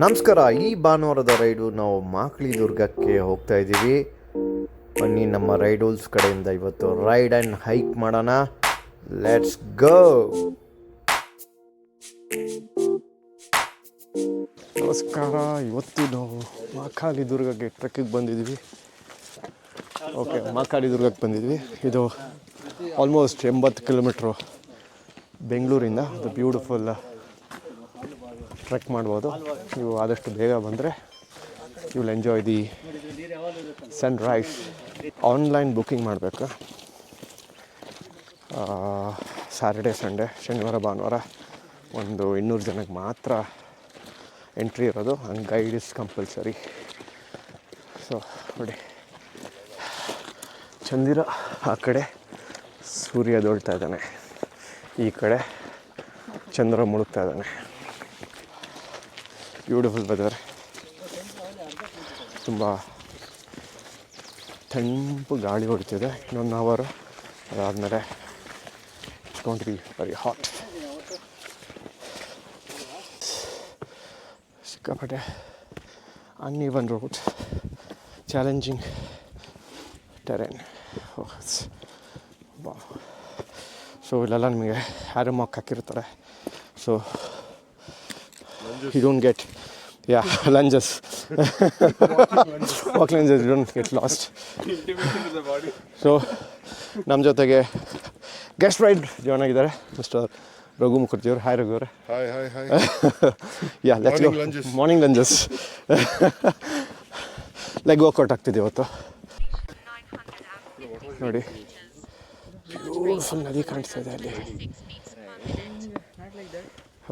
ನಮಸ್ಕಾರ. ಈ ಭಾನುವಾರದ ರೈಡು ನಾವು ಮಾಕ್ಳಿ ದುರ್ಗಕ್ಕೆ ಹೋಗ್ತಾ ಇದ್ದೀವಿ. ಬನ್ನಿ ನಮ್ಮ ರೈಡ್ ರೂಲ್ಸ್ ಕಡೆಯಿಂದ ಇವತ್ತು ರೈಡ್ ಆ್ಯಂಡ್ ಹೈಕ್ ಮಾಡೋಣ. Let's go. ನಮಸ್ಕಾರ. ಇವತ್ತು ನಾವು ಮಾಕಾಳಿ ದುರ್ಗಕ್ಕೆ ಟ್ರೆಕ್ಕಿಗೆ ಬಂದಿದ್ವಿ. ಮಾಕಾಳಿ ದುರ್ಗಕ್ಕೆ ಬಂದಿದ್ವಿ. ಇದು ಆಲ್ಮೋಸ್ಟ್ 80 ಕಿಲೋಮೀಟ್ರು ಬೆಂಗಳೂರಿಂದ. ಅದು ಬ್ಯೂಟಿಫುಲ್ ಟ್ರೆಕ್ ಮಾಡ್ಬೋದು. ನೀವು ಆದಷ್ಟು ಬೇಗ ಬಂದರೆ you will enjoy the sunrise. Online booking ಮಾಡಬೇಕು. ಸ್ಯಾಟರ್ಡೆ ಸಂಡೇ, ಶನಿವಾರ ಭಾನುವಾರ ಒಂದು 200 ಜನಕ್ಕೆ ಮಾತ್ರ ಎಂಟ್ರಿ ಇರೋದು. And guide is compulsory. So ನೋಡಿ, ಚಂದಿರ ಆ ಕಡೆ ಸೂರ್ಯ ದೊಡ್ತಾ ಇದ್ದಾನೆ, ಈ ಕಡೆ ಚಂದ್ರ ಮುಳುಗ್ತಾ ಇದ್ದಾನೆ. Beautiful weather. ತುಂಬ ತಂಪು ಗಾಳಿ ಹೊಡಿತಿದೆ. ಇನ್ನೊಂದು ಅವರು ಅದಾದಮೇಲೆ it's going to be very hot. ಸಿಕ್ಕಾಪಟ್ಟೆ uneven road, challenging terrain. So ಇಲ್ಲೆಲ್ಲ ನಿಮಗೆ ಆರೋ ಮಾರ್ಕ್ ಹಾಕಿರ್ತಾರೆ. So you don't get lunges. Walk lunges, you don't get lost. So ನಮ್ಮ ಜೊತೆಗೆ ಗೆಸ್ಟ್ ರೈಡ್ ಜಾಯ್ನ್ ಆಗಿದ್ದಾರೆ ಮಿಸ್ಟರ್ ರಘು ಮುಖರ್ಜಿ ಅವರು. ಹಾಯ್ ರಘು ಅವರೇ. Hi. Yeah, let's go. Morning lunges. Leg workout ಆಗ್ತಿದೆ ಇವತ್ತು. ನೋಡಿ, ಬ್ಯೂಟಿಫುಲ್ ನದಿ ಕಾಣಿಸ್ತಾ ಇದೆ ಅಲ್ಲಿ.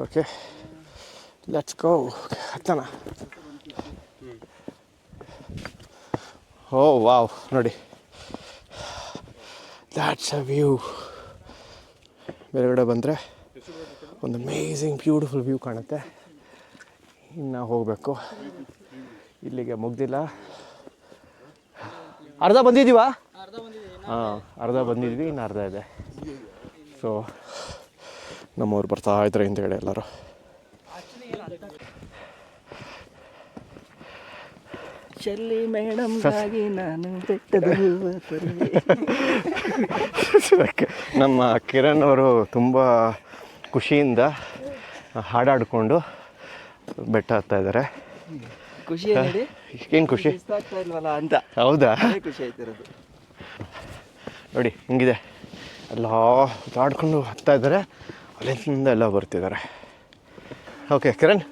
Okay, let's go. ಹತ್ತೋಣ. ಓ ವಾವ್, ನೋಡಿ, ದ್ಯಾಟ್ಸ್ ಅ ವ್ಯೂ. ಮೇಲ್ಗಡೆ ಬಂದರೆ ಒಂದು ಅಮೇಝಿಂಗ್ ಬ್ಯೂಟಿಫುಲ್ ವ್ಯೂ ಕಾಣುತ್ತೆ. ಇನ್ನು ಹೋಗಬೇಕು. ಇಲ್ಲಿಗೆ ಮುಗ್ದಿಲ್ಲ. ಅರ್ಧ ಬಂದಿದ್ದೀವಾ? ಅರ್ಧ ಬಂದಿದ್ವಿ, ಇನ್ನು ಅರ್ಧ ಇದೆ. ಸೊ ನಮ್ಮವ್ರು ಬರ್ತಾ ಇದ್ದಾರೆ ಹಿಂದೆಗಡೆ ಎಲ್ಲರೂ. ಚಲ್ಲಿ ಮೇಡಮ್ ನಾನು ನಮ್ಮ ಕಿರಣ್ ಅವರು ತುಂಬ ಖುಷಿಯಿಂದ ಹಾಡಾಡಿಕೊಂಡು ಬೆಟ್ಟ ಹತ್ತಾ ಇದ್ದಾರೆ. ಖುಷಿ ಏನು ಖುಷಿ ಇಲ್ವಲ್ಲ ಅಂತ. ಹೌದಾ? ಖುಷಿ ಆಯ್ತಿರೋದು ನೋಡಿ, ಹಿಂಗಿದೆ. ಎಲ್ಲ ಆಡ್ಕೊಂಡು ಹತ್ತಾ ಇದ್ದಾರೆ. ಅಲ್ಲಿಂದ ಎಲ್ಲ ಬರ್ತಿದ್ದಾರೆ. ಓಕೆ ಕಿರಣ್,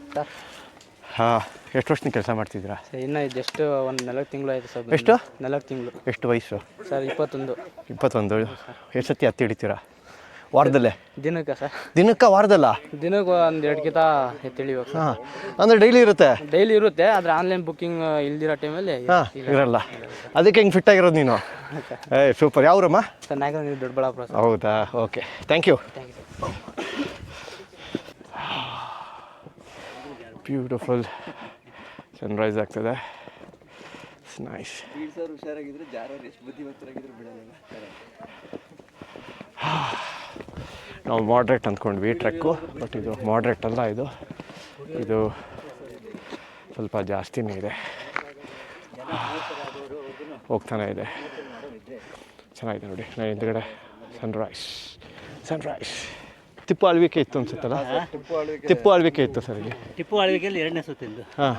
ಎಷ್ಟು ವರ್ಷದಿಂದ ಕೆಲಸ ಮಾಡ್ತಿದ್ದೀರಾ? ಇನ್ನು ಜಸ್ಟ್ ಒಂದು 4 ತಿಂಗಳು ಆಯಿತು ಸರ್. ಎಷ್ಟು? 4 ತಿಂಗಳು. ಎಷ್ಟು ವಯಸ್ಸು ಸರ್? 21. ಎಷ್ಟು ಸತಿ ಹತ್ತಿ ಹಿಡಿತೀರಾ ವಾರದಲ್ಲೇ? ದಿನಕ್ಕೆ ಸರ್? ದಿನಕ್ಕೆ ವಾರದಲ್ಲ? ದಿನಕ್ಕೆ ಒಂದು 2 ಕಿತ ಎತ್ತಿಳಿಬೇಕು ಸರ್. ಹಾಂ, ಅಂದರೆ ಡೈಲಿ ಇರುತ್ತೆ? ಡೈಲಿ ಇರುತ್ತೆ, ಆದರೆ ಆನ್ಲೈನ್ ಬುಕ್ಕಿಂಗ್ ಇಲ್ದಿರೋ ಟೈಮಲ್ಲಿ ಇರಲ್ಲ. ಅದಕ್ಕೆ ಹಿಂಗೆ ಫಿಟ್ ಆಗಿರೋದು ನೀನು. ಸೂಪರ್. ಯಾವ್ರಮ್ಮ? Sir Nayaka Doddaballapura sir. ಹೌದಾ? Okay, thank you. Beautiful sunrise ಆಗ್ತದೆ. It's nice. ಹುಷಾರಾಗಿದ್ರೆ ಜಾರೋರು ಎಷ್ಟು ಬುದ್ಧಿವಂತರಾಗಿದ್ರು ಬಿಡಲ್ಲ. ನಾವು ಮಾಡ್ರೇಟ್ ಅಂದ್ಕೊಂಡ್ವಿ ಟ್ರೆಕ್ಕು, ಬಟ್ ಇದು ಮಾಡ್ರೇಟ್ ಅಲ್ಲ. ಇದು ಸ್ವಲ್ಪ ಜಾಸ್ತಿನೇ ಇದೆ. ಹೋಗ್ತಾನೆ ಇದೆ. ಚೆನ್ನಾಗಿದೆ ನೋಡಿ. ನಾನು ಹಿಂದ್ಗಡೆ ಸನ್ರೈಸ್. ಟಿಪ್ಪು ಆಳ್ವಿಕೆ ಇತ್ತು ಅನ್ಸುತ್ತಲ್ಲ? ಟಿಪ್ಪು ಆಳ್ವಿಕೆ ಇತ್ತು ಸರ್ ಇಲ್ಲಿ. ಟಿಪ್ಪು ಆಳ್ವಿಕೆಯಲ್ಲಿ 2ನೇ ಸುತ್ತಿಂದು. ಹಾಂ,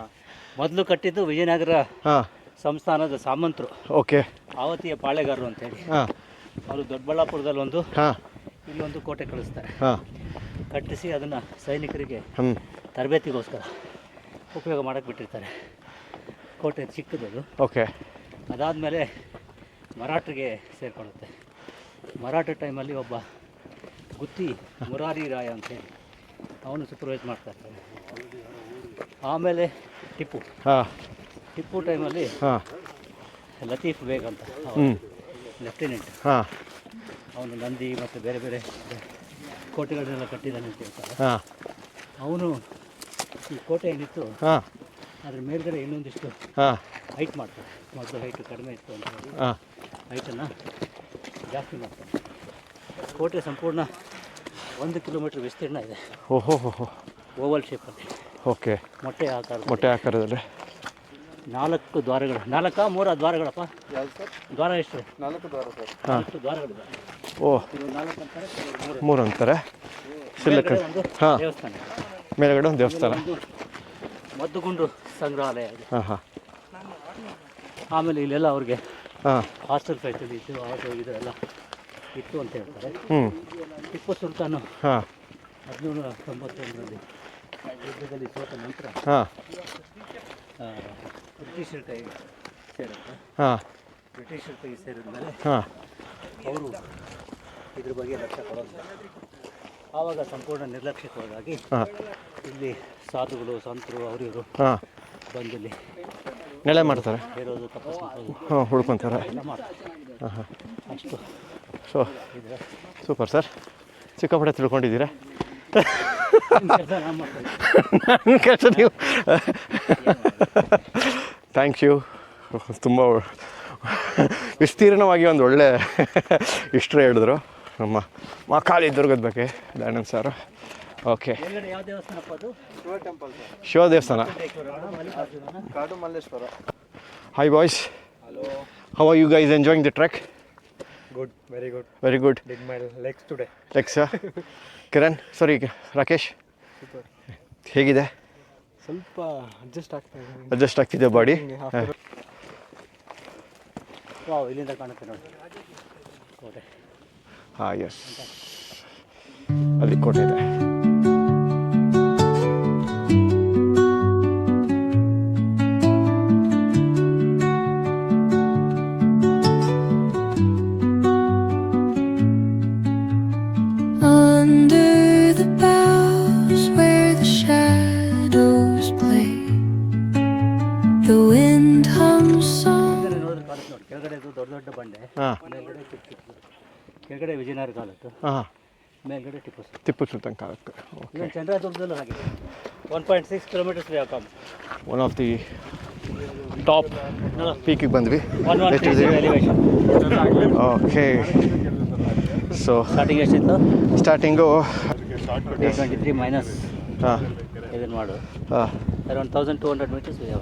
ಮೊದಲು ಕಟ್ಟಿದ್ದು ವಿಜಯನಗರ ಸಂಸ್ಥಾನದ ಸಾಮಂತರು. ಓಕೆ. ಆವತಿಯ ಪಾಳೆಗಾರರು ಅಂತೇಳಿ. ಹಾಂ, ಅವರು ದೊಡ್ಡಬಳ್ಳಾಪುರದಲ್ಲಿ ಒಂದು, ಹಾಂ, ಇಲ್ಲೊಂದು ಕೋಟೆ ಕಳಿಸ್ತಾರೆ. ಹಾಂ, ಕಟ್ಟಿಸಿ ಅದನ್ನು ಸೈನಿಕರಿಗೆ ಹ್ಞೂ, ತರಬೇತಿಗೋಸ್ಕರ ಉಪಯೋಗ ಮಾಡೋಕ್ಕೆ ಬಿಟ್ಟಿರ್ತಾರೆ. ಕೋಟೆ ಚಿಕ್ಕದದು. ಓಕೆ. ಅದಾದಮೇಲೆ ಮರಾಠರಿಗೆ ಸೇರಿಕೊಳ್ಳುತ್ತೆ. ಮರಾಠ ಟೈಮಲ್ಲಿ ಒಬ್ಬ ಗುತ್ತಿ ಮುರಾರಿ ರಾಯ ಅಂತೇಳಿ ಅವನು ಸೂಪರ್ವೈಸ್ ಮಾಡ್ತಾ ಇರ್ತಾನೆ. ಆಮೇಲೆ ಟಿಪ್ಪು ಟೈಮಲ್ಲಿ ಲತೀಫ್ ಬೇಗ್ ಅಂತ ಲೆಫ್ಟಿನೆಂಟ್, ಅವನು ನಂದಿ ಮತ್ತು ಬೇರೆ ಬೇರೆ ಕೋಟೆಗಳನ್ನೆಲ್ಲ ಕಟ್ಟಿದ್ದಾನೆ ಅಂತ ಹೇಳ್ತಾರೆ. ಅವನು ಈ ಕೋಟೆ ಏನಿತ್ತು ಅದ್ರ ಮೇಲ್ಗಡೆ ಇನ್ನೊಂದಿಷ್ಟು ಹೈಟ್ ಮಾಡ್ತಾರೆ. ಮೊದಲು ಹೈಟು ಕಡಿಮೆ ಇತ್ತು ಅಂತ ಹೇಳಿ ಹೈಟನ್ನು ಜಾಸ್ತಿ ಮಾಡ್ತಾರೆ. ಕೋಟೆ ಸಂಪೂರ್ಣ 1 ಕಿಲೋಮೀಟ್ರ್ ವಿಸ್ತೀರ್ಣ ಇದೆ. ಓಹೋ, ಓವಲ್ ಶೇಪಲ್ಲಿ. ಓಕೆ, ಮೊಟ್ಟೆ ಆಕಾರ ಮೊಟ್ಟೆ ಆಕಾರದಲ್ಲಿ 4 ದ್ವಾರಗಳು, 4 ದ್ವಾರಗಳಪ್ಪ. ದ್ವಾರ ಎಷ್ಟು? 4 ದ್ವಾರ ಸರ್. 4 ದ್ವಾರಗಳಿದೆ. ಓ, ಇದು 4 ಅಂತಾರೆ, 3 ಅಂತಾರೆ. ಶಿಲಕ. ಹಾಂ, ದೇವಸ್ಥಾನ, ಮೇಲ್ಗಡೆ ಒಂದು ದೇವಸ್ಥಾನ. ಒಂದು ಮದ್ದುಗುಂಡು ಸಂಗ್ರಹಾಲಯ ಇದೆ. ಹಾಂ ಹಾಂ ಆಮೇಲೆ ಇಲ್ಲೆಲ್ಲ ಅವ್ರಿಗೆ ಹಾಂ ಹಾಸ್ಟೆಲ್ ಫೆಸಿಲಿಟಿ ಇತ್ತು, ಅದು ಇದು ಎಲ್ಲ ಇತ್ತು ಅಂತ ಹೇಳ್ತಾರೆ. ಟಿಪ್ಪು ಸುಲ್ತಾನು ಹಾಂ 1791ರಲ್ಲಿ ಯುದ್ಧದಲ್ಲಿ ಸೋತ ನಂತರ ಹಾಂ ಬ್ರಿಟಿಷರ ಕೈಗೆ ಸೇರುತ್ತೆ. ಹಾಂ ಬ್ರಿಟಿಷರ ಕೈಗೆ ಸೇರಿದ ಮೇಲೆ ಹಾಂ ಅವರು ಇದ್ರ ಬಗ್ಗೆ ಲಕ್ಷ್ಯ ಕೊಡೋದು. ಆವಾಗ ಸಂಪೂರ್ಣ ನಿರ್ಲಕ್ಷ್ಯಕ್ಕೊಳಗಾಗಿ ಹಾಂ ಇಲ್ಲಿ ಸಾಧುಗಳು, ಸಂತರು, ಅವರಿವರು ಹಾಂ ಬಂದು ಇಲ್ಲಿ ನೆಲೆ ಮಾಡ್ತಾರೆ. ಇರೋದು, ತಪಸ್ಸು ಮಾಡೋದು ಹಾಂ, ಹುಡ್ಕೊತಾರೆ. ಎಲ್ಲ ಮಾಡ್ತಾರೆ. ಹಾಂ ಹಾಂ ಅಷ್ಟು ಸೊ ಇದೆ. ಸೂಪರ್ ಸರ್, ಸಿಕ್ಕಾಪಟ್ಟೆ ತಿಳ್ಕೊಂಡಿದ್ದೀರಾ. ಕೆಲಸ ನಾನು ಮಾಡ್ತೀನಿ. ನನ್ನ ಕೆಲಸ ನೀವು. Thank you. ತುಂಬ ವಿಸ್ತೀರ್ಣವಾಗಿ ಒಂದು ಒಳ್ಳೆ ಹಿಸ್ಟ್ರಿ ಹೇಳಿದ್ರು ನಮ್ಮ ಮಹಾಕಾಳಿ ದುರ್ಗದ ಬಗ್ಗೆ ದಯಾನಂದ್ ಸರ್. ಓಕೆ, ಮೇಲ್ಗಡೆ ಯಾವ ದೇವಸ್ಥಾನಪ್ಪ ಅದು? Shiva temple sir. ಶಿವ ದೇವಸ್ಥಾನ. ಮಲ್ಲಿಕಾರ್ಜುನ. ಕಾಡು Malleshwara. Hi boys, how are you guys enjoying the trek? Good, very good. Very good. Did my legs today. Legs. Kiran, sorry Rakesh, ಹೇಗಿದೆ? ಸ್ವಲ್ಪ ಅಡ್ಜಸ್ಟ್ ಆಗ್ತಾ ಇದೆ. ಅಡ್ಜಸ್ಟ್ ಆಗ್ತಿದೆ ಬಾಡಿ. ವಾವ್, ಇಲ್ಲಿಂದ ಕಾಣುತ್ತೆ ನೋಡಿ ಕೋಟೆ. ಹಾಂ, ಎಸ್, ಅಲ್ಲಿ ಕೋಟೆ ಇದೆ. Under the boughs where the shadows play, the wind hums soft. ಕೆಳಗಡೆ ನೋಡಿದ್ರೆ ಕಾಣುತ್ತೆ ನೋಡಿ, ಕೆಳಗಡೆ ಇದು ದೊಡ್ಡ ದೊಡ್ಡ ಬಂಡೆ, ಹಾಂ ಮೇಲ್ಗಡೆ ಚಿಕ್ಕ ಚಿಕ್ಕ, ಕೆಳಗಡೆ ವಿಜಯನಗರ ಕಾಲದ್ದು, ಹಾಂ, ಮೇಲ್ಗಡೆ ಟಿಪ್ಪು ಸುಲ್ತಾನ್. ಟಿಪ್ಪು ಸುಲ್ತಾನ್ ಕಾಲಕ್ಕೆ. ಓಕೆ, ಇನ್ನು ಚಂದ್ರದುರ್ಗದಲ್ಲೂ ಹಾಗೆ 1.6 kilometres we have come. One of the top ಪೀಕಿಗೆ ಬಂದ್ವಿ. 113 ಎಲಿವೇಶನ್. ಓಕೆ, ಸೊ ಸ್ಟಾರ್ಟಿಂಗ್ ಎಷ್ಟಿತ್ತು? ಸ್ಟಾರ್ಟಿಂಗು 23 ಮೈನಸ್ ಹಾಂ ಇದನ್ನು ಮಾಡು, ಹಾಂ around 1200 metres we have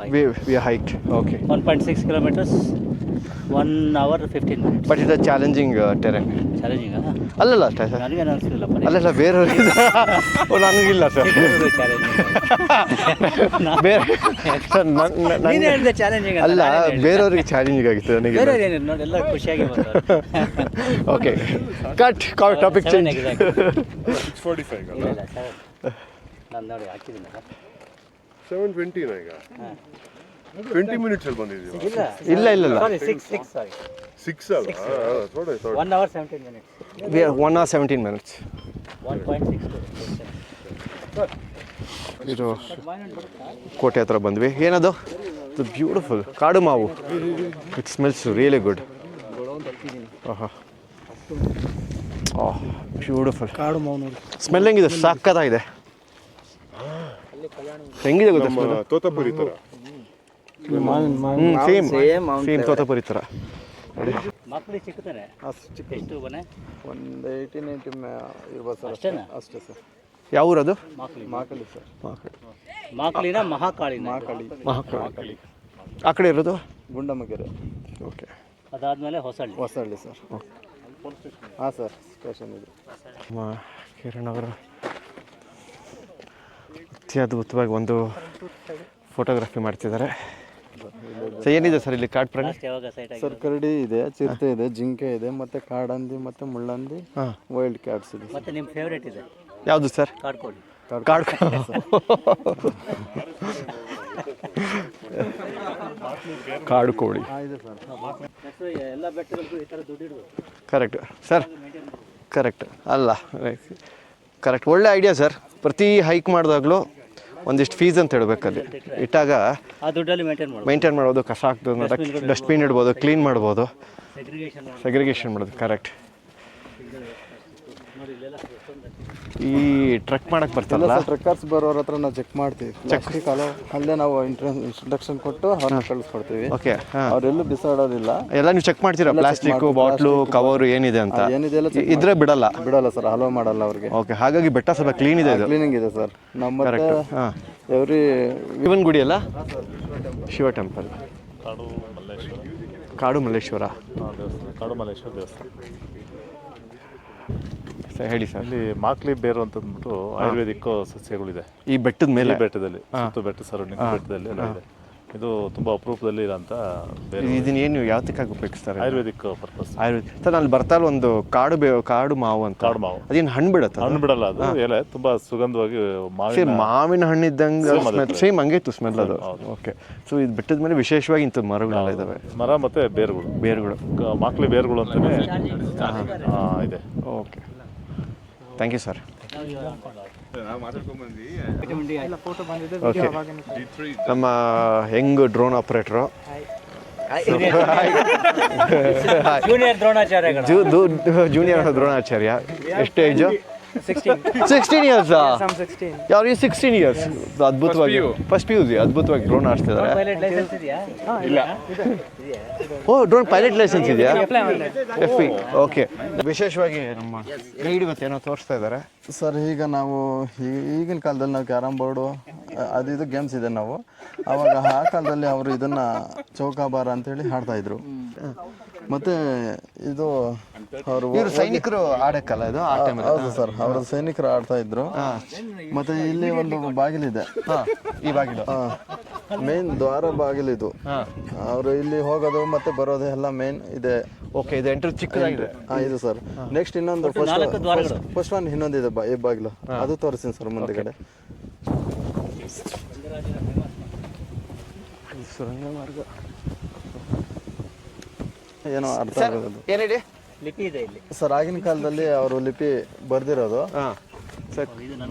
we hiked. Okay, 1.6 kilometres, 1 hour 15 minutes. But it a challenging terrain. Challenging ಅಲ್ಲಲ್ಲ ಸರ್, ನನಗೆ ಅನಿಸ್ಲಿಲ್ಲಪ್ಪ. ಅಲ್ಲೆಲ್ಲ ಬೇರೆಯವ್ರಿಗೆ ನನಗಿಲ್ಲ ಸರ್. ಬೇರೆ ಸರ್, ನೀನು ಹೇಳಿದೆ ಚಾಲೆಂಜಿಂಗ್ ಅಲ್ಲ, ಬೇರೆಯವ್ರಿಗೆ ಚಾಲೆಂಜಿಂಗ್ ಆಗಿತ್ತು, ನನಗೆ. ಬೇರೆ ಏನಿಲ್ಲ ನೋಡಿ, ಎಲ್ಲ ಖುಷಿಯಾಗಿ ಬಂದವರು. Okay, cut topic change. 6:45 ಇಲ್ಲ ಇಲ್ಲ ಸರ್, ನಾನು ನೋಡಿ ಹಾಕಿದ್ದೀನಲ್ಲ. 7:20 ಈಗ 20 ಮಿನಿಟ್ಸ್ ಅಲ್ಲಿ ಬಂದಿದ್ದೀವಿ. ಇಲ್ಲ ಇಲ್ಲ ಇಲ್ಲ, ಸಾರಿ 6 ಸಾರಿ 6 ಅಲ್ಲ, ಥೋಡೆ 1 hour 17 minutes. 1 hour 17 minutes. 1.6. ಇದು ಕೋಟೆ ಹತ್ರ ಬಂದ್ವಿ. ಏನದು? ಬ್ಯೂಟಿಫುಲ್ ಕಾಡು ಮಾವು. It smells really good. Beautiful ಕಾಡು ಮಾವು ನೋಡಿ. ಸ್ಮೆಲ್ ಹೆಂಗಿದೆ? ಸಾಕತ್ತಾಗಿದೆ. ಹೆಂಗಿದೆ ಗೊತ್ತಾ ಸ್ಮೆಲ್? ತೋತಾಪುರಿ ಥರ. ಸೇಮ್ ತೋತಾಪುರಿ ಥರ. ಮಕ್ಕಳಿಗೆ ಚಿಕ್ಕತಾನೆ ಎಷ್ಟು ಬನೆ? ಒಂದು 18-19 ಇರ್ಬೋದು ಸರ್. ಅಷ್ಟೇನಾ? ಅಷ್ಟೇ ಸರ್. ಯಾವ ಊರದು? ಮಾಕಳಿ ಸರ್. ಮಾಕಳಿನ ಮಹಾಕಾಳಿನ? ಮಹಾಕಾಳಿ. ಆ ಕಡೆ ಇರೋದು ಗುಂಡಮ್ಮಗೆರೆ. ಓಕೆ, ಅದಾದಮೇಲೆ ಹೊಸಳ್ಳಿ. ಹೊಸಳ್ಳಿ ಸರ್. ಹಾಂ ಸರ್, ಸ್ಟೇಷನ್ ಇದೆ. ನಮ್ಮ ಕಿರಣ್ ಅವರು ಅತ್ಯದ್ಭುತವಾಗಿ ಒಂದು ಫೋಟೋಗ್ರಫಿ ಮಾಡ್ತಿದ್ದಾರೆ. ಸೊ ಏನಿದೆ ಸರ್ ಇಲ್ಲಿ ಕಾಡು ಪ್ರಾಣಿ? ಯಾವಾಗ ಸೈಟ್ ಸರ್ ಕರಡಿ ಇದೆ, ಚಿರತೆ ಇದೆ, ಜಿಂಕೆ ಇದೆ, ಮತ್ತೆ ಕಾಡಂದಿ, ಮತ್ತೆ ಮುಳ್ಳಂದಿ, ವೈಲ್ಡ್ ಕ್ಯಾಟ್ಸ್ ಇದೆ. ಮತ್ತೆ ನಿಮ್ಮ ಫೇವ್ರೇಟ್ ಇದೆ ಯಾವುದು ಸರ್? ಕಾಡ್ಕೋಳಿ. ಕಾಡು ಕಾಡು ಕೋಳಿ. ಇದೆ ಸರ್. ಎಲ್ಲ ಬೆಟ್ಟಗಳಿಗೂ ಈ ಥರ ದುಡ್ಡು ಇಡ್ಬೋದು. ಕರೆಕ್ಟ್ ಸರ್, ಕರೆಕ್ಟ್ ಅಲ್ಲ, ಕರೆಕ್ಟ್. ಒಳ್ಳೆ ಐಡಿಯಾ ಸರ್. ಪ್ರತಿ ಹೈಕ್ ಮಾಡಿದಾಗಲೂ ಒಂದಿಷ್ಟು ಫೀಸ್ ಅಂತ ಹೇಳಬೇಕಲ್ಲಿ ಇಟ್ಟಾಗ ಆ ದುಡ್ಡಲ್ಲಿ ಮೇಂಟೈನ್ ಮಾಡೋದು, ಕಸ ಹಾಕ್ದು, ಡಸ್ಟ್ಬಿನ್ ಇಡ್ಬೋದು, ಕ್ಲೀನ್ ಮಾಡ್ಬೋದು, ಸೆಗ್ರಿಗೇಷನ್ ಸೆಗ್ರಿಗೇಷನ್ ಮಾಡೋದು. ಕರೆಕ್ಟ್. ಈ ಟ್ರೆಕ್ ಮಾಡಕ್ಕೆ ಬರ್ತಾರಲ್ಲ ಟ್ರೆಕ್ಕರ್ಸ್ ಬರೋರ ಹತ್ರ ನಾವು ಚೆಕ್ ಮಾಡ್ತೀವಿ. ಪ್ಲಾಸ್ಟಿಕ್ ಅಲ್ಲೇ ನಾವು ಇಂಟ್ರಡಕ್ಷನ್ ಕೊಟ್ಟು ಅವ್ರನ್ನ ಕಳಿಸ್ಕೊಡ್ತೀವಿ. ಓಕೆ ಹಾಂ, ಅವರೆಲ್ಲೂ ಬಿಸಾಡೋದಿಲ್ಲ. ಎಲ್ಲ ನೀವು ಚೆಕ್ ಮಾಡ್ತೀರಾ? ಪ್ಲಾಸ್ಟಿಕ್ಕು, ಬಾಟ್ಲು, ಕವರು ಏನಿದೆ ಅಂತ ಏನಿದೆ ಎಲ್ಲ ಇದ್ರೆ ಬಿಡಲ್ಲ ಸರ್, ಅಲೋ ಮಾಡಲ್ಲ ಅವ್ರಿಗೆ. ಓಕೆ, ಹಾಗಾಗಿ ಬೆಟ್ಟ ಸ್ವಲ್ಪ ಕ್ಲೀನ್ ಇದೆ. ಇದು ಕ್ಲೀನಿಂಗ್ ಇದೆ ಸರ್. ನಮ್ಮ ಮತ್ತೆ ಹಾಂ, ಎವ್ರಿ ಶಿವನ್ ಗುಡಿ ಅಲ್ಲ, ಶಿವ ಟೆಂಪಲ್, ಕಾಡು ಮಲ್ಲೇಶ್ವರ ಕಾಡು ಮಲ್ಲೇಶ್ವರ ದೇವಸ್ಥಾನ. ಸರ್ ಹೇಳಿ ಸರ್. ಇಲ್ಲಿ ಮಾಕ್ಲಿ ಬೇರು ಅಂತ ಅಂದ್ಬಿಟ್ಟು ಆಯುರ್ವೇದಿಕ್ ಸಸ್ಯಗಳಿದೆ ಈ ಬೆಟ್ಟದ ಮೇಲೆ, ಬೆಟ್ಟದಲ್ಲಿ, ಸುತ್ತು ಬೆಟ್ಟ ಸರೌಂಡಿಂಗ್ ಬೆಟ್ಟದಲ್ಲಿ ಎಲ್ಲ ಇದೆ. ಇದು ತುಂಬ ಅಪರೂಪದಲ್ಲಿ ಇರೋಂಥ ಬೇರೆ. ಇದನ್ನ ಏನು ಯಾವ್ದಕ್ಕಾಗಿ ಉಪಯೋಗಿಸ್ತಾರೆ? ಆಯುರ್ವೇದಿಕ್ ಪರ್ಪಸ್. ಆಯುರ್ವೇದ ಸರ್. ಅಲ್ಲಿ ಬರ್ತಾರ ಒಂದು ಕಾಡು ಮಾವು ಅಂತ. ಕಾಡು ಮಾವು ಅದೇನು ಹಣ್ಣು ಬಿಡುತ್ತೆ? ಹಣ್ಣು ಬಿಡಲ್ಲ, ಅದು ಎಲೆ ತುಂಬ ಸುಗಂಧವಾಗಿ ಮಾವಿನ ಹಣ್ಣಿದ್ದಂಗೆ ಸೇಮ್ ಹಂಗೆ ಇತ್ತು ಸ್ಮೆಲ್ ಅದು. ಓಕೆ, ಸೊ ಇದು ಬೆಟ್ಟದ ಮೇಲೆ ವಿಶೇಷವಾಗಿ ಇಂಥ ಮರಗಳೆಲ್ಲ ಇದ್ದಾವೆ. ಮರ ಮತ್ತು ಬೇರುಗಳು ಮಾಕ್ಲಿ ಬೇರುಗಳು ಅಂತಲೇ ಇದೆ. Okay, thank you sir. Okay, ನಮ್ಮ ಹೆಂಗ್ ಡ್ರೋನ್ ಆಪರೇಟ್ರು ಜೂನಿಯರ್ ದ್ರೋಣಾಚಾರ್ಯಗಳು. ಜೂನಿಯರ್ ದ್ರೋಣಾಚಾರ್ಯ. ಎಷ್ಟು ಏಜು? 16 ಇಯರ್ಸ್. ಯಾರು 16 ಇಯರ್ಸ್? ಅದ್ಭುತವಾಗಿ ಫಸ್ಟ್ PUC ಅದ್ಭುತವಾಗಿ ಡ್ರೋನ್ ಆಡ್ತಿದ್ದಾರೆ. ಲೈಸೆನ್ಸ್ ಇದೆಯಾ? ಓ, ಡ್ರೋನ್ ಪೈಲಟ್ ಲೈಸೆನ್ಸ್ ಇದೆಯಾ? FE. ಓಕೆ, ವಿಶೇಷವಾಗಿ ನಮ್ಮ ಗೈಡ್ ಇವತ್ತೇನೋ ತೋರಿಸ್ತಾ ಇದ್ದಾರೆ ಸರ್. ಈಗ ನಾವು ಈಗಿನ ಕಾಲದಲ್ಲಿ ನಾವು ಕ್ಯಾರಮ್ ಬೋರ್ಡು ಇದು ಗೇಮ್ಸ್ ಇದೆ. ನಾವು ಅವಾಗ ಆ ಕಾಲದಲ್ಲಿ ಅವರು ಇದನ್ನ ಚೌಕಾಬಾರ ಅಂತೇಳಿ ಆಡ್ತಾ ಇದ್ರು. ಮತ್ತೆ ಇದು ಅವರು ಸೈನಿಕರು ಆಡಕ್ಕಲ್ಲ ಇದು ಆ ಟೈಮಲ್ಲಿ? ಹೌದು ಸರ್, ಅವರು ಸೈನಿಕರು ಆಡ್ತಾ ಇದ್ರು. ಮತ್ತೆ ಇಲ್ಲಿ ಒಂದು ಬಾಗಿಲಿದೆ. ಈ ಬಾಗಿಲು ಮೇನ್ ದ್ವಾರ ಬಾಗಿಲಿದು. ಅವರು ಇಲ್ಲಿ ಹೋಗೋದು ಮತ್ತೆ ಬರೋದು ಎಲ್ಲ ಮೇನ್ ಇದೆ. ಓಕೆ, ಇದು ಎಂಟ್ರಿ ಚಿಕ್ಕದಾಗಿದೆ. ಇದು ಸರ್. ನೆಕ್ಸ್ಟ್ ಇನ್ನೊಂದು ಫಸ್ಟ್ ಒನ್ ಇನ್ನೊಂದಿದೆ ಈ ಬಾಗಿಲು, ಅದು ತೋರಿಸ್ತೀನಿ ಸರ್ ಮುಂದೆಗಡೆ. ಸುರಂಗ ಮಾರ್ಗ ಏನೋ ಅರ್ಥ ಆಗೋದು. ಏನು ಹೇಳಿ? ಲಿಪಿ ಇದೆ ಇಲ್ಲಿ ಸರ್. ಆಗಿನ ಕಾಲದಲ್ಲಿ ಅವರು ಲಿಪಿ ಬರ್ದಿರೋದು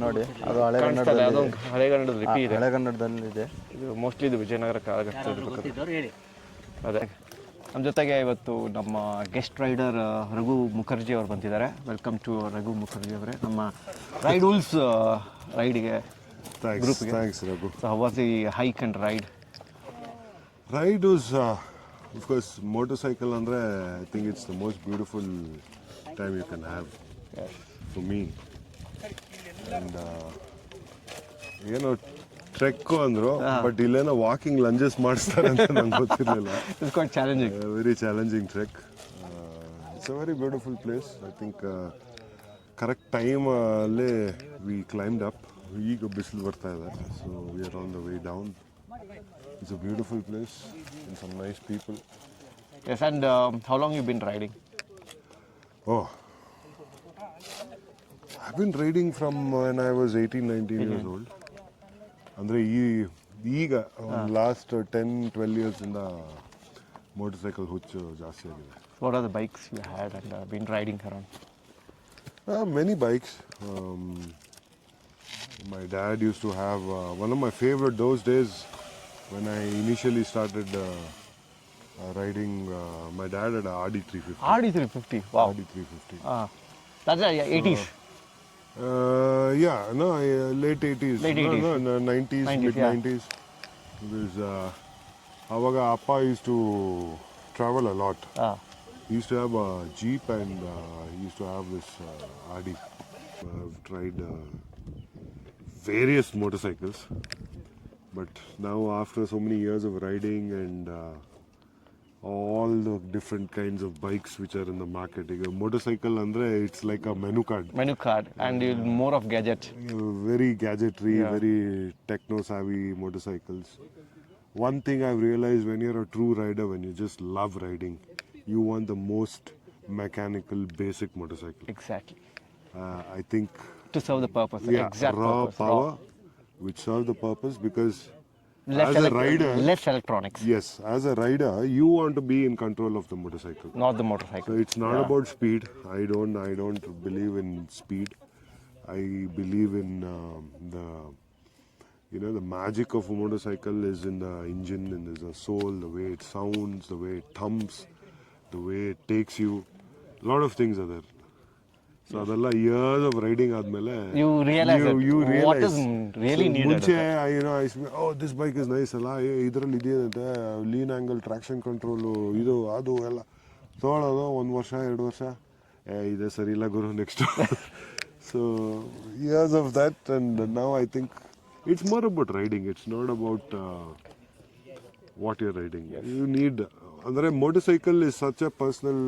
ನೋಡಿ. ಅದು ಹಳೆಗನ್ನಡದ ಲಿಪಿ ಇದೆ. ಹಳೆಗನ್ನಡದಲ್ಲಿ ಇದೆ. ಇದು ಮೋಸ್ಟ್ಲಿ ಇದು ವಿಜಯನಗರ ಕಾಲಘಟ್ಟದ. ಹೇಳಿ. ಅದೇ ನಮ್ಮ ಜೊತೆಗೆ ಇವತ್ತು ನಮ್ಮ ಗೆಸ್ಟ್ ರೈಡರ್ ರಘು ಮುಖರ್ಜಿ ಅವರು ಬಂದಿದ್ದಾರೆ. ವೆಲ್ಕಮ್ ಟು ರಘು ಮುಖರ್ಜಿ ಅವರೇ, ನಮ್ಮ ರೈಡ್ ರೂಲ್ಸ್ ರೈಡ್ಗೆ ಗ್ರೂಪ್ಗೆ. Thanks Raghu. So how was the hike and ride? Ride was, of course, motorcycle andre, I think it's the most beautiful time you can have for me. And trek ಅಂದ್ರು, but ಇಲ್ಲೇನೋ walking lunges ಮಾಡಿಸ್ತಾರೆ ಅಂತ ನಂಗೆ ಗೊತ್ತಿರಲಿಲ್ಲ. It's quite challenging. Very challenging trek. It's a very beautiful place. I think correct time ಅಲ್ಲೇ we climbed up. ಈಗ ಬಿಸಿಲು ಬರ್ತಾ ಇದೆ, so we are on the way down. It's a beautiful place and some nice people. Yes, and how long you been riding? Oh, I've been riding from when I was 18-19 years old. Andre ಈಗ last 10-12 years ಇಂದ motorcycle ಹುಚ್ಚು ಜಾಸ್ತಿ ಆಗಿದೆ. What are the bikes you had and been riding around? Many bikes. My dad used to have one of my favorite those days. When I initially started riding, my dad had a RD 350. RD 350, wow. RD 350. That's 80s. Yeah, no, late 80s. Late 80s. No, 90s, mid 90s. Because Avaga Appa used to travel a lot. He used to have a Jeep and he used to have this RD. I've tried various motorcycles. But now after so many years of riding and all the different kinds of bikes which are in the market, a motorcycle andre, it's like a menu card. Menu card, and more of gadget. Very gadgetry, very techno savvy motorcycles. One thing I've realized, when you're a true rider, when you just love riding, you want the most mechanical basic motorcycle. Exactly. I think to serve the purpose. Yeah, exact raw purpose. power which serve the purpose, because Less as a rider, less electronics. yes, as a rider you want to be in control of the motorcycle. Not the motorcycle. So it's not about speed. I don't believe in speed. I believe in the magic of a motorcycle is in the engine, and there's the soul, the way it sounds, the way it thumps, the way it takes you. A lot of things are there. So ಅದೆಲ್ಲ years of riding ಆದಮೇಲೆ You realize that you what realize. is really So, needed. ಮುಂಚೆ this bike is nice ಅಲ್ಲ ಇದರಲ್ಲಿ ಇದೆಯಂತೆ lean angle traction control ಇದು ಅದು ಎಲ್ಲ ತೊಗೊಳೋದು 1 ವರ್ಷ 2 ವರ್ಷ ಇದೆ ಸರಿ ಇಲ್ಲ ಗುರು next so years of that and ನಾವು I think it's more about riding it's not about what your riding you need ಅಂದರೆ motorcycle is such a personal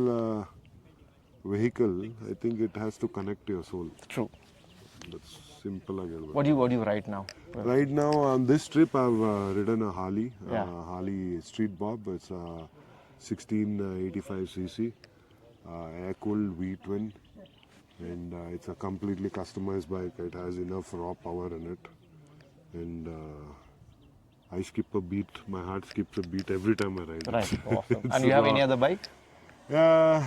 vehicle. I think it has to connect your soul. True. That's simple again. What do you ride now? Right now on this trip I've ridden a Harley, Yeah. Harley Street Bob. It's a 1685cc air-cooled V-twin, and it's a completely customized bike. It has enough raw power in it, and I skip a beat. My heart skips a beat every time I ride. Right. It. Awesome. And you have any other bike? Yeah,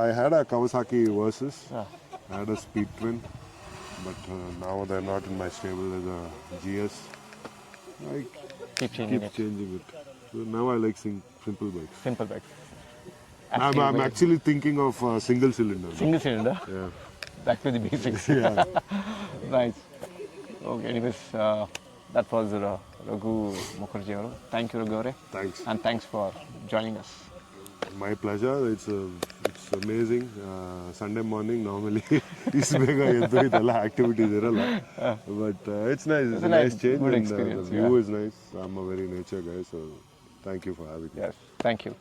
I had a Kawasaki Versys. Yeah. I had a Speed Twin, but now they're not in my stable as a GS. I Keep changing it. changing it. So now I like simple bikes. Simple bike. I'm actually thinking of single cylinder. Single cylinder. Yeah. Back to the basics. Yeah. Nice. Okay. Anyways, that was Raghu Mukherjee. Thank you, Raghu. Thanks. And thanks for joining us. My pleasure. It's amazing. Sunday morning normally is bega eddu idella activities iralla. But it's nice. It's a nice change. good and, experience, the view is nice. I'm a very nature guy, so thank you for having me. Yes. Thank you.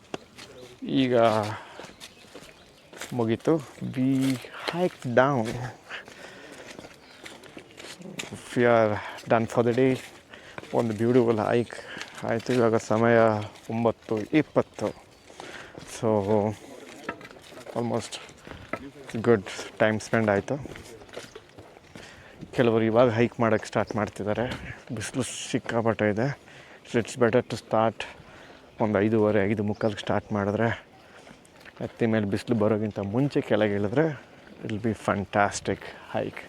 ಈಗ ಮುಗೀತು. We hiked down. We are done for the day. ಒಂದು beautiful hike ಆಯಿತು. ಇವಾಗ ಸಮಯ 9:20. So almost good time spend ಆಯಿತು. ಕೆಲವರು ಇವಾಗ hike ಮಾಡೋಕ್ಕೆ ಸ್ಟಾರ್ಟ್ ಮಾಡ್ತಿದ್ದಾರೆ. ಬಿಸಿಲು ಸಿಕ್ಕಾಪಟ್ಟೆ ಇದೆ. So it's better to start ಒಂದು 5:30 5:45 ಸ್ಟಾರ್ಟ್ ಮಾಡಿದ್ರೆ ಎತ್ತಿ ಮೇಲೆ ಬಿಸಿಲು ಬರೋಕ್ಕಿಂತ ಮುಂಚೆ ಕೆಳಗೆ ಇಳಿದ್ರೆ it will be fantastic hike.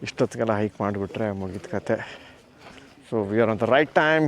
ಇಷ್ಟೊತ್ತಿಗೆಲ್ಲ ಹೈಕ್ ಮಾಡಿಬಿಟ್ರೆ ಮುಗಿದ ಕತೆ. So we are on the right time.